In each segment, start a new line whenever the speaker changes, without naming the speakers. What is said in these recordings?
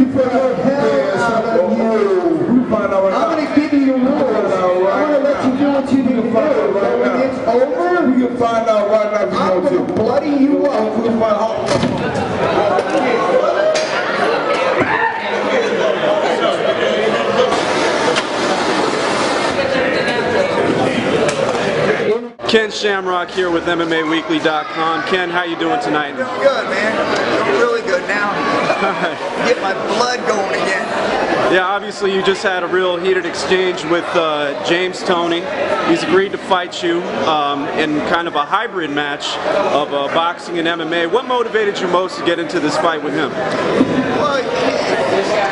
the hell out of you. I'm going to give you the rules. I'm going to let you do what you need to do. But when it's over,
we can find out right now if you
I'm going to bloody you up.
Ken Shamrock here with MMAWeekly.com. Ken, how you doing tonight?
Doing good, man. Doing really good now. Get my blood going again.
Yeah, obviously you just had a real heated exchange with James Toney. He's agreed to fight you in kind of a hybrid match of boxing and MMA. What motivated you most to get into this fight with him?
Well,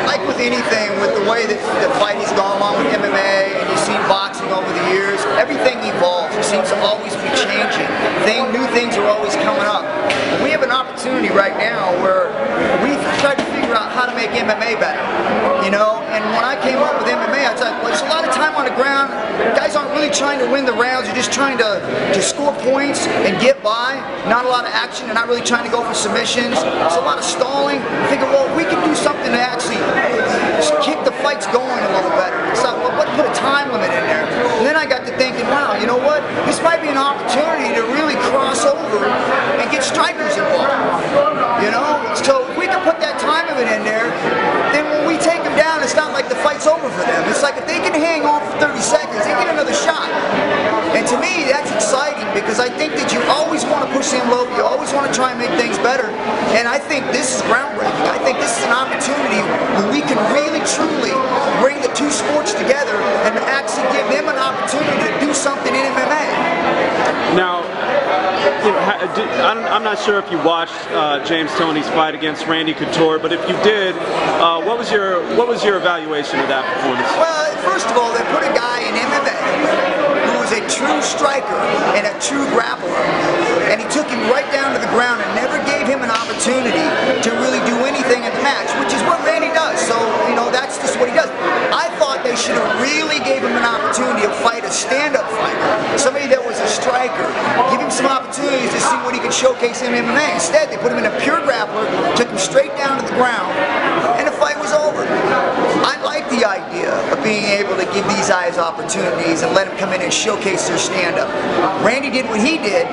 like with anything, with the way that the fight has gone along with MMA, and you've seen boxing over the years, everything evolves. It seems to always be changing. New things are always coming up. We have an opportunity right now where we've tried to figure out how to make MMA better. You know, and when I came up with MMA, I thought, well, there's a lot of time on the ground. Guys aren't really trying to win the rounds. They're just trying to score points and get by. Not a lot of action. They're not really trying to go for submissions. There's a lot of stalling. I figured, well, we can do something to actually keep the fights going a little better. So, well, let's put a time limit in there. And then I got to thinking, wow, you know what? This might be an opportunity to really cross over and get strikers involved. You know? So if we can put that time limit in there, then when we take them down, it's not like the fight's over for them. It's like if they can hang on for 30 seconds, they get another shot. And to me, that's exciting because I think that you always want to push the envelope, you always want to try and make things better. And I think this is groundbreaking. I think this is an opportunity where we can really, truly bring the two sports together and actually give them an opportunity to do something in MMA.
Now, you know, I'm not sure if you watched James Toney's fight against Randy Couture, but if you did, what was your evaluation of that performance?
Well, first of all, they put a guy in MMA who was a true striker and a true grappler, and he took him right down to the ground and never gave him an opportunity to really do anything in the match, which is what Randy does. So, you know, that's just what he does. I thought they should have really gave him an opportunity to fight a stand-up fighter, somebody that was a striker, give him some opportunities to see what he could showcase in MMA. Instead, they put him in a pure grappler, took him straight down to the ground, and the fight was over. I like the idea of being able to give these guys opportunities and let them come in and showcase their stand-up. Randy did what he did,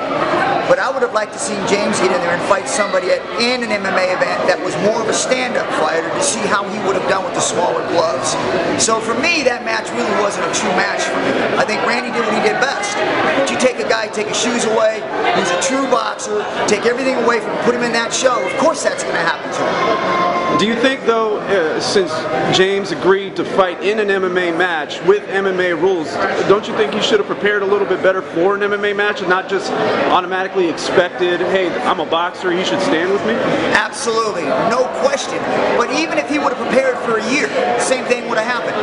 but I would have liked to see James get in there and fight somebody in an MMA event that was more of a stand-up fighter to see how he would have done with the smaller gloves. So for me, that match really wasn't a true match for me. I think Randy did what he did best. But you take a guy, take his shoes away, who's a true boxer, take everything away from him, put him in that show, of course that's going to happen to him.
Do you think, though, since James agreed to fight in an MMA match with MMA rules, don't you think he should have prepared a little bit better for an MMA match and not just automatically expected, hey, I'm a boxer, you should stand with me?
Absolutely, no question. But even if he would have prepared for a year, the same thing would have happened.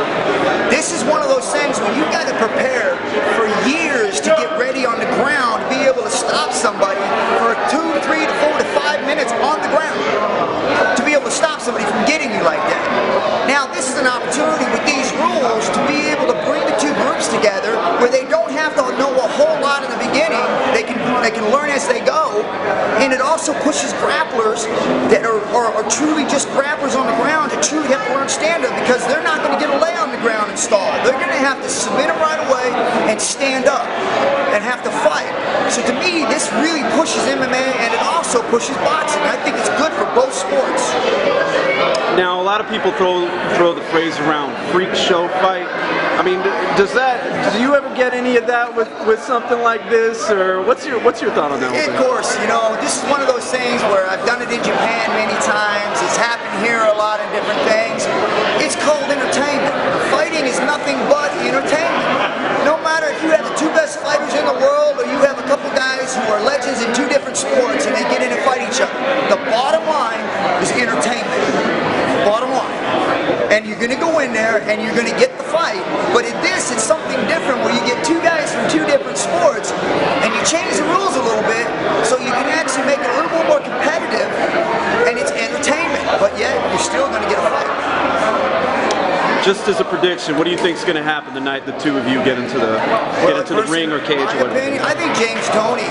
This is one of those things when you got to prepare for years to get ready on the ground, to be able to stop somebody for 2 to 3 to 4 to 5 minutes on the ground, to be able to stop somebody from getting you like that. Now this is an opportunity with these rules to be able to bring the two groups together where they don't have to know a whole lot in the beginning. They can learn as they go, and it also pushes grapplers that are truly just grapplers on the ground to truly have to learn stand-up, because they're not going to get a lay on the ground and stall. They're going to have to submit them right away and stand up and have to fight. So to me, this really pushes MMA, and it also pushes boxing. I think it's good for both sports.
Now, a lot of people throw the phrase around, freak show fight. I mean, do you ever get any of that with something like this, or what's your thought on that?
Of course, you know, this is one of those things where I've done it in Japan many times. It's happened here a lot in different things. It's called entertainment. Fighting is nothing but entertainment. No matter if you have the two best fighters in the world, or you have a couple guys who are legends in two different sports and they get in and fight each other, the bottom line is entertainment. Bottom line. And you're going to go in there and you're going to get the fight. But in this, it's something different where you get two guys from two different sports and you change the rules a little bit so you can actually make it a little bit more competitive, and it's entertainment. But yet, you're still going to get a fight.
just as a prediction, what do you think is going to happen the night the two of you get into the ring or cage or whatever?
I think James Toney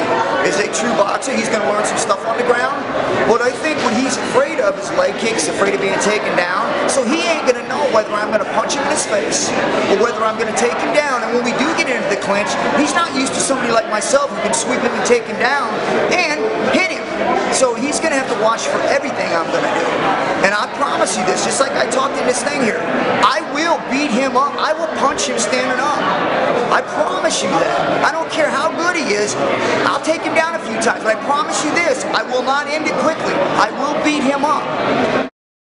is a true boxer. He's going to learn some stuff on the ground. But I think what he's afraid of is leg kicks, afraid of being taken down. So he ain't going to know whether I'm going to punch him in his face or whether I'm going to take him down. And when we do get into the clinch, he's not used to somebody like myself who can sweep him and take him down and hit him. So he's going to have to watch for everything I'm going to do. And I promise you this, just like I talked in this thing here, I will beat him up. I will punch him standing up. I promise you that. I don't care how good he is. I'll take him down a few times, but I promise you this, I will not end it quickly. I will beat him up.